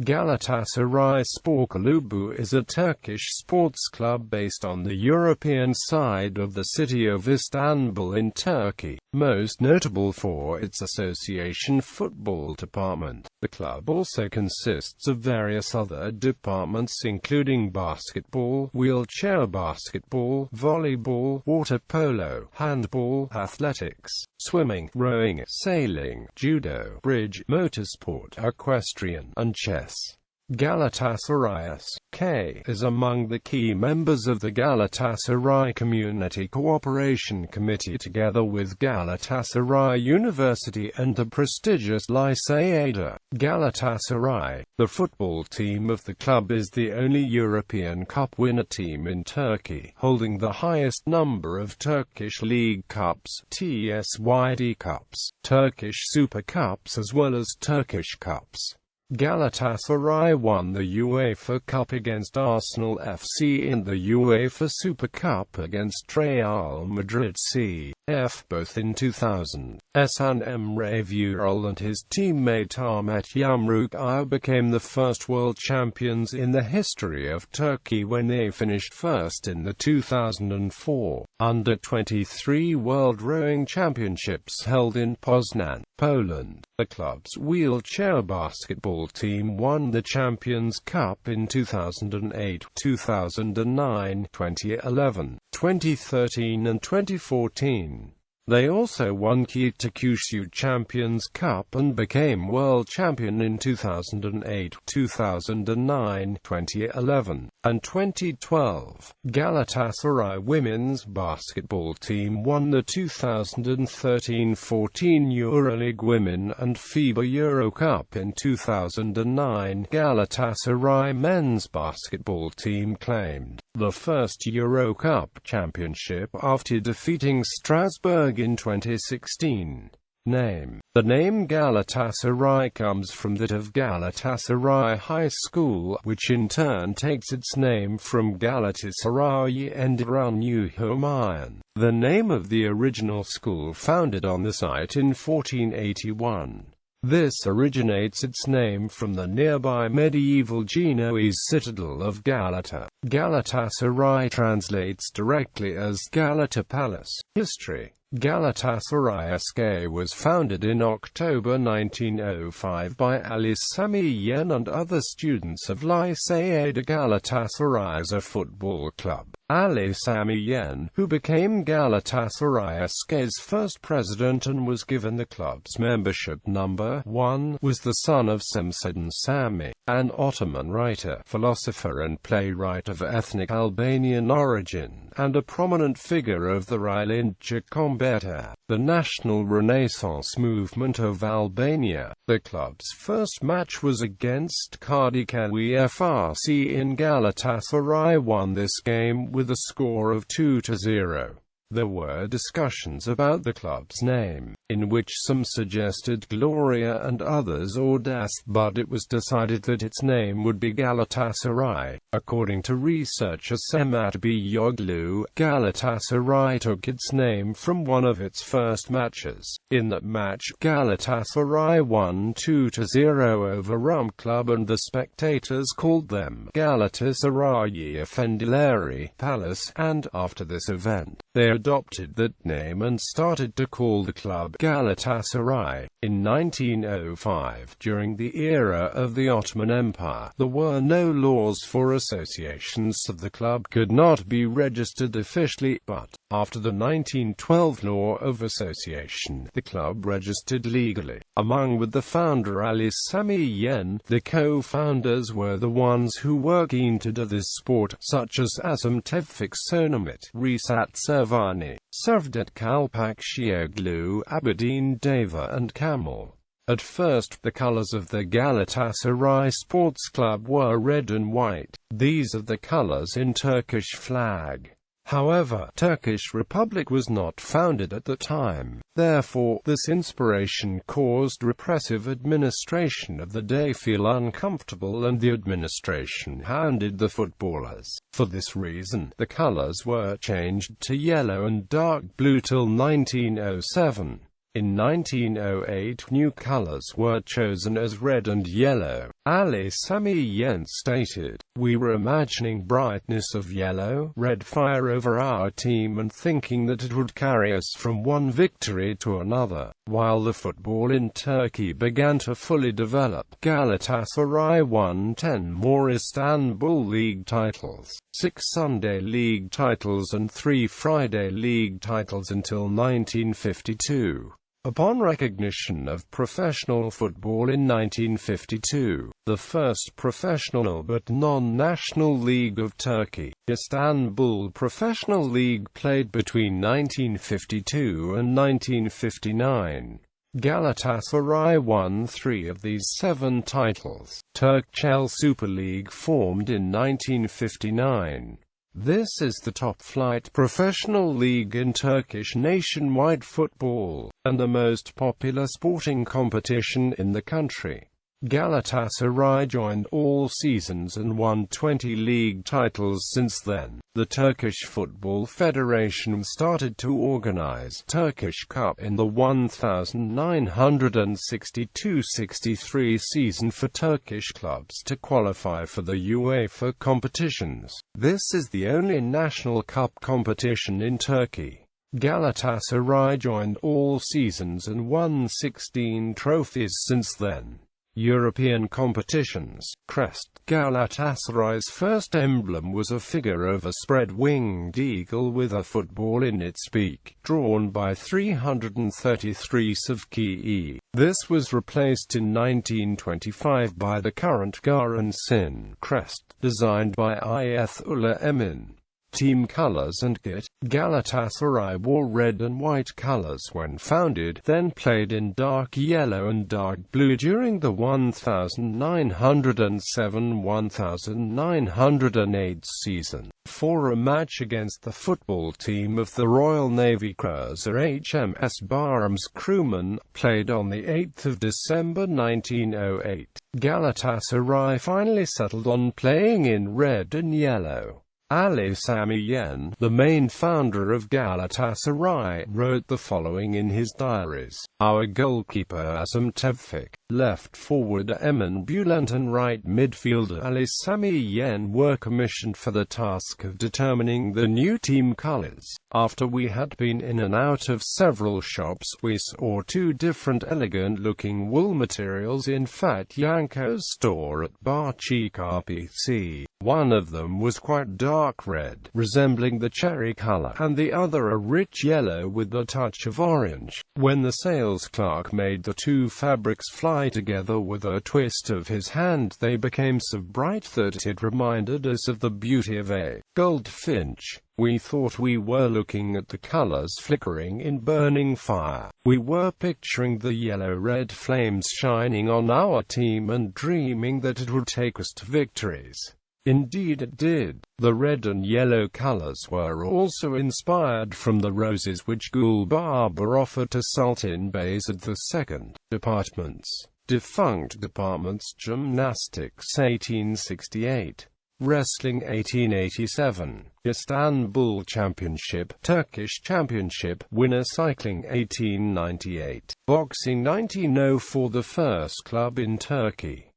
Galatasaray Spor Kulübü is a Turkish sports club based on the European side of the city of Istanbul in Turkey, most notable for its association football department. The club also consists of various other departments including basketball, wheelchair basketball, volleyball, water polo, handball, athletics, swimming, rowing, sailing, judo, bridge, motorsport, equestrian, and chess. Galatasaray S.K. is among the key members of the Galatasaray Community Cooperation Committee together with Galatasaray University and the prestigious Lycée de Galatasaray. The football team of the club is the only European Cup winner team in Turkey, holding the highest number of Turkish League Cups, TSYD Cups, Turkish Super Cups as well as Turkish Cups. Galatasaray won the UEFA Cup against Arsenal FC and the UEFA Super Cup against Real Madrid CF, both in 2000. Emre Vural and his teammate Ahmet Yamrukaya became the first world champions in the history of Turkey when they finished first in the 2004 Under-23 World Rowing Championships held in Poznan, Poland. The club's wheelchair basketball team won the Champions Cup in 2008, 2009, 2011, 2013 and 2014. They also won Kitakyushu Champions Cup and became world champion in 2008, 2009, 2011, and 2012. Galatasaray women's basketball team won the 2013-14 EuroLeague Women and FIBA Euro Cup in 2009. Galatasaray men's basketball team claimed the first Euro Cup championship after defeating Strasbourg in 2016. The name Galatasaray comes from that of Galatasaray High School, which in turn takes its name from Galatasaray Enderun, the name of the original school founded on the site in 1481. This originates its name from the nearby medieval Genoese citadel of Galata. Galatasaray translates directly as Galata Palace. History. Galatasaray S.K. was founded in October 1905 by Ayet Emin and other students of Lycée de Galatasaray as a football club. Ayet Emin, who became Galatasaray S.K.'s first president and was given the club's membership number 1, was the son of Semseddin Sami, an Ottoman writer, philosopher and playwright of ethnic Albanian origin, and a prominent figure of the Rijnlandse Combeter, the national Renaissance movement of Albania. The club's first match was against Kadıköy FRC in Galatasaray won this game with a score of 2-0. There were discussions about the club's name, in which some suggested Gloria and others Audace, but it was decided that its name would be Galatasaray. According to researcher Semat Biyoglu, Galatasaray took its name from one of its first matches. In that match, Galatasaray won 2-0 over Rum Club and the spectators called them Galatasaray Efendileri Palace, and, after this event, they adopted that name and started to call the club Galatasaray. In 1905, during the era of the Ottoman Empire, there were no laws for associations, so the club could not be registered officially, but, after the 1912 Law of Association, the club registered legally. Among with the founder Ayet Emin, the co-founders were the ones who were keen to do this sport, such as Asım Tevfik Sonamit, Risat Servani, Sevdet Kalpakşioglu, Abedin Deva and Kamal. At first, the colors of the Galatasaray Sports Club were red and white. These are the colors in Turkish flag. However, Turkish Republic was not founded at the time. Therefore, this inspiration caused repressive administration of the day feel uncomfortable and the administration hounded the footballers. For this reason, the colors were changed to yellow and dark blue till 1907. In 1908 new colors were chosen as red and yellow. Ali Sami Yen stated, "We were imagining brightness of yellow-red fire over our team and thinking that it would carry us from one victory to another." While the football in Turkey began to fully develop, Galatasaray won 10 more Istanbul League titles, 6 Sunday League titles and 3 Friday League titles until 1952. Upon recognition of professional football in 1952, the first professional but non-national league of Turkey, Istanbul Professional League, played between 1952 and 1959. Galatasaray won 3 of these 7 titles. Turkish Super League formed in 1959. This is the top-flight professional league in Turkish nationwide football, and the most popular sporting competition in the country. Galatasaray joined all seasons and won 20 league titles since then. The Turkish Football Federation started to organize Turkish Cup in the 1962-63 season for Turkish clubs to qualify for the UEFA competitions. This is the only national cup competition in Turkey. Galatasaray joined all seasons and won 16 trophies since then. European competitions. Crest. Galatasaray's first emblem was a figure of a spread-winged eagle with a football in its beak, drawn by 333 S.K.is. This was replaced in 1925 by the current Sin crest, designed by Ayet Emin. Team colors and kit. Galatasaray wore red and white colors when founded, then played in dark yellow and dark blue during the 1907-1908 season. For a match against the football team of the Royal Navy cruiser HMS Barham's crewmen, played on the 8th of December 1908. Galatasaray finally settled on playing in red and yellow. Ali Sami Yen, the main founder of Galatasaray, wrote the following in his diaries. Our goalkeeper Azam Tevfik, left forward Emin Bülent and right midfielder Ali Sami Yen were commissioned for the task of determining the new team colors. After we had been in and out of several shops, we saw 2 different elegant-looking wool materials in Fat Yanko's store at Bahçe Kapısı. One of them was quite dark red, resembling the cherry color, and the other a rich yellow with a touch of orange. When the sales clerk made the 2 fabrics fly together with a twist of his hand, they became so bright that it reminded us of the beauty of a goldfinch. We thought we were looking at the colors flickering in burning fire. We were picturing the yellow-red flames shining on our team and dreaming that it would take us to victories. Indeed it did. The red and yellow colors were also inspired from the roses which Gül Baba offered to Sultan Bayezid II. Departments. Defunct departments. Gymnastics 1868. Wrestling 1887. Istanbul Championship, Turkish Championship, winner cycling 1898. Boxing 1904. The first club in Turkey.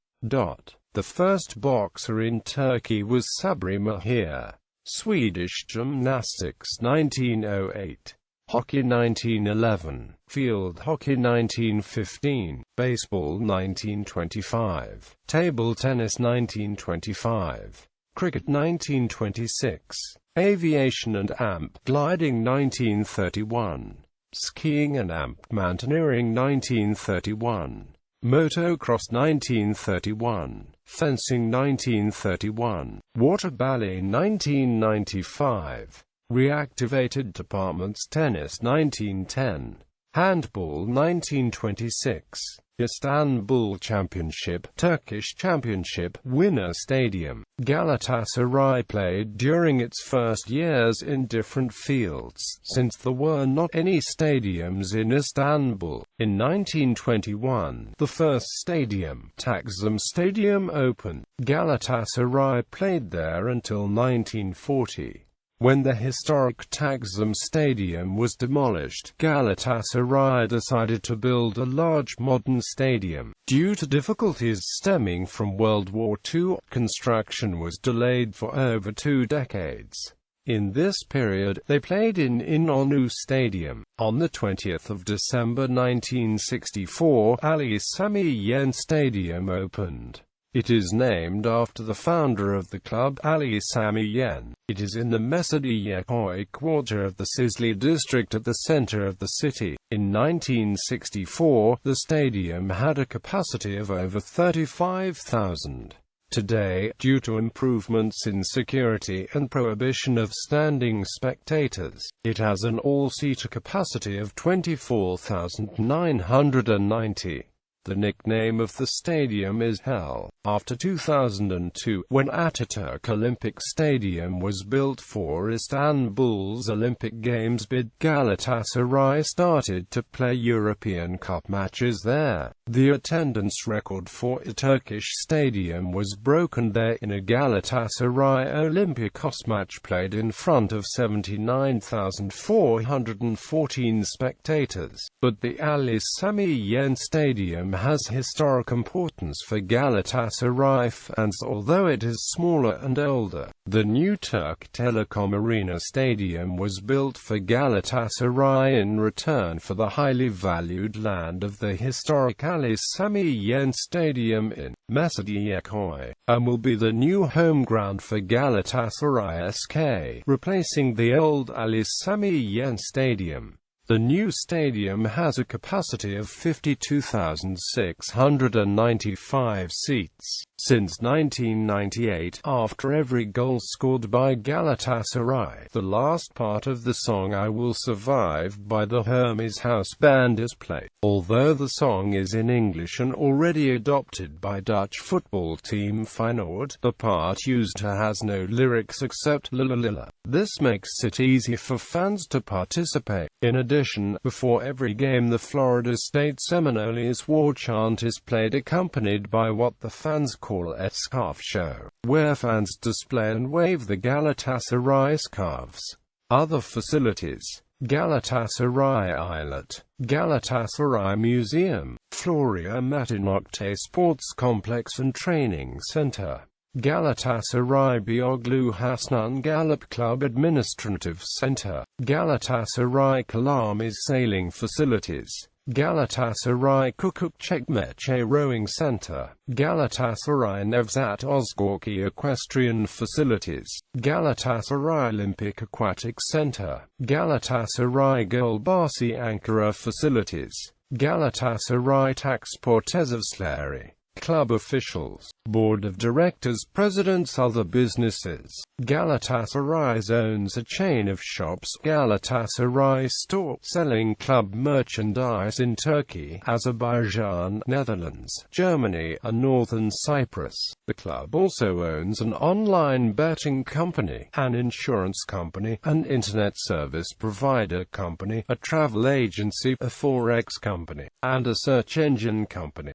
The first boxer in Turkey was Sabri Mahir. Swedish gymnastics 1908. Hockey 1911. Field hockey 1915. Baseball 1925. Table tennis 1925. Cricket 1926. Aviation and amp gliding 1931. Skiing and amp mountaineering 1931. Motocross 1931. Fencing 1931. Water ballet 1995. Reactivated departments. Tennis 1910. Handball 1926. Istanbul Championship, Turkish Championship, winner stadium. Galatasaray played during its first years in different fields, since there were not any stadiums in Istanbul. In 1921, the first stadium, Taksim Stadium, opened. Galatasaray played there until 1940. When the historic Taksim Stadium was demolished, Galatasaray decided to build a large modern stadium. Due to difficulties stemming from World War II, construction was delayed for over 2 decades. In this period, they played in İnönü Stadium. On the 20th of December 1964, Ali Sami Yen Stadium opened. It is named after the founder of the club, Ali Sami Yen. It is in the Mecidiyeköy quarter of the Sizli district at the center of the city. In 1964, the stadium had a capacity of over 35,000. Today, due to improvements in security and prohibition of standing spectators, it has an all-seater capacity of 24,990. The nickname of the stadium is Hell, after 2002, when Ataturk Olympic Stadium was built for Istanbul's Olympic Games bid. Galatasaray started to play European Cup matches there. The attendance record for a Turkish stadium was broken there in a Galatasaray Olympiakos match played in front of 79,414 spectators. But the Ali Sami Yen Stadium has historic importance for Galatasaray fans, although it is smaller and older. The new Turk Telekom Arena Stadium was built for Galatasaray in return for the highly valued land of the historic Ali Sami Yen Stadium in Mecidiyeköy, and will be the new home ground for Galatasaray S.K, replacing the old Ali Sami Yen Stadium. The new stadium has a capacity of 52,695 seats. Since 1998, after every goal scored by Galatasaray, the last part of the song "I Will Survive" by the Hermes House Band is played. Although the song is in English and already adopted by Dutch football team Feyenoord, the part used has no lyrics except "la la la la." This makes it easy for fans to participate. In addition, before every game the Florida State Seminoles war chant is played, accompanied by what the fans call a scarf show, where fans display and wave the Galatasaray scarves. Other facilities: Galatasaray Islet, Galatasaray Museum, Florya Matinokte Sports Complex and Training Center, Galatasaray Beyoğlu Hasnan Galip Club Administrative Center, Galatasaray Kalamiz Sailing Facilities, Galatasaray Küçükçekmece Rowing Center, Galatasaray Nevzat Ozgorki Equestrian Facilities, Galatasaray Olympic Aquatic Center, Galatasaray Gölbaşı Ankara Facilities, Galatasaray Taksportezevsleri. Club officials, Board of Directors, Presidents, other businesses. Galatasaray owns a chain of shops, Galatasaray Store, selling club merchandise in Turkey, Azerbaijan, Netherlands, Germany, and Northern Cyprus. The club also owns an online betting company, an insurance company, an internet service provider company, a travel agency, a forex company, and a search engine company.